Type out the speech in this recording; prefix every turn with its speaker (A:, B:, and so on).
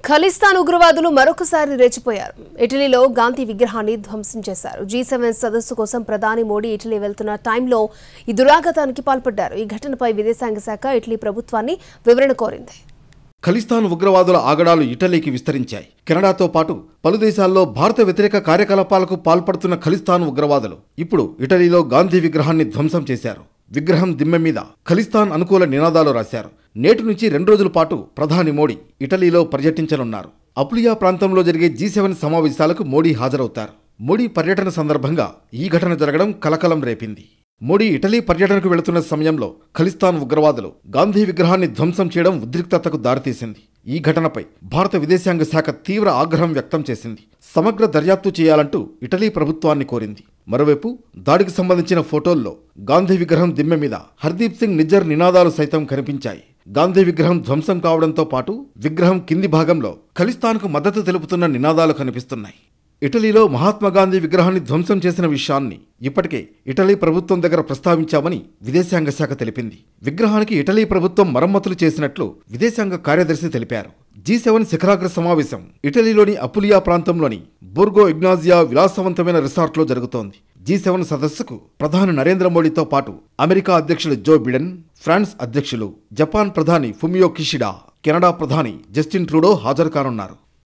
A: ఖలిస్తాన్ ఉగ్రవాదులు మరొకసారి రెచ్చిపోయారు. ఇటలీలో గాంధీ విగ్రహాన్ని ధ్వంసం చేశారు. G7 సదస్సు కోసం ప్రధాని మోడీ ఇటలీ వెళ్తున్న టైంలో ఈ దురాఘాతానికి పాల్పడ్డారు. ఈ ఘటనపై విదేశాంగ శాఖ ఇటలీ ప్రభుత్వాన్ని వివరణ కోరింది.
B: ఖలిస్తాన్ ఉగ్రవాదుల ఆగడాలు ఇటలీకి విస్తరించాయి. కెనడాతో పాటు పలు దేశాల్లో భారత వ్యతిరేక కార్యకలాపాలకు పాల్పడుతున్న ఖలిస్తాన్ ఉగ్రవాదులు ఇప్పుడు ఇటలీలో గాంధీ విగ్రహాన్ని ధ్వంసం చేశారు. విగ్రహం దిమ్మె మీద ఖలిస్తాన్ అనుకూల నినాదాలు రాశారు. నేటి నుంచి 2 రోజుల పాటు ప్రధాని మోడీ ఇటలీలో పర్యటించనున్నారు. అపులియా ప్రాంతంలో జరిగే G7 సమావేశాలకు మోడీ హాజరవుతారు. మోడీ పర్యటన సందర్భంగా ఈ ఘటన జరగడం కలకలం రేపింది. మోడీ ఇటలీ పర్యటనకు వెళుతున్న సమయంలో ఖలిస్తాన్ ఉగ్రవాదులు గాంధీ విగ్రహాన్ని ధ్వంసం చేయడం ఉద్రిక్తతకు దారితీసింది. ఈ ఘటనపై భారత విదేశాంగ శాఖ తీవ్ర ఆగ్రహం వ్యక్తం చేసింది. సమగ్ర దర్యాప్తు చేయాలంటూ ఇటలీ ప్రభుత్వాన్ని కోరింది. మరోవైపు దాడికి సంబంధించిన ఫోటోల్లో గాంధీ విగ్రహం దిమ్మె మీద హర్దీప్ సింగ్ నిజ్జర్ నినాదాలు సైతం కనిపించాయి. గాంధీ విగ్రహం ధ్వంసం కావడంతో పాటు విగ్రహం కింది భాగంలో ఖలిస్తాన్కు మద్దతు తెలుపుతున్న నినాదాలు కనిపిస్తున్నాయి. ఇటలీలో మహాత్మాగాంధీ విగ్రహాన్ని ధ్వంసం చేసిన విషయాన్ని ఇప్పటికే ఇటలీ ప్రభుత్వం దగ్గర ప్రస్తావించామని విదేశాంగ శాఖ తెలిపింది. విగ్రహానికి ఇటలీ ప్రభుత్వం మరమ్మతులు చేసినట్లు విదేశాంగ కార్యదర్శి తెలిపారు. G7 శిఖరాగ్ర సమావేశం ఇటలీలోని అపులియా ప్రాంతంలోని బోర్గో ఇగ్నాజియా విలాసవంతమైన రిసార్ట్లో జరుగుతోంది. G7 సదస్సుకు ప్రధాని నరేంద్ర మోడీతో పాటు అమెరికా అధ్యక్షులు జో బిడెన్, ఫ్రాన్స్ అధ్యక్షులు, జపాన్ ప్రధాని ఫుమియో కిషిడా, కెనడా ప్రధాని జస్టిన్ ట్రూడో హాజరు కానున్నారు.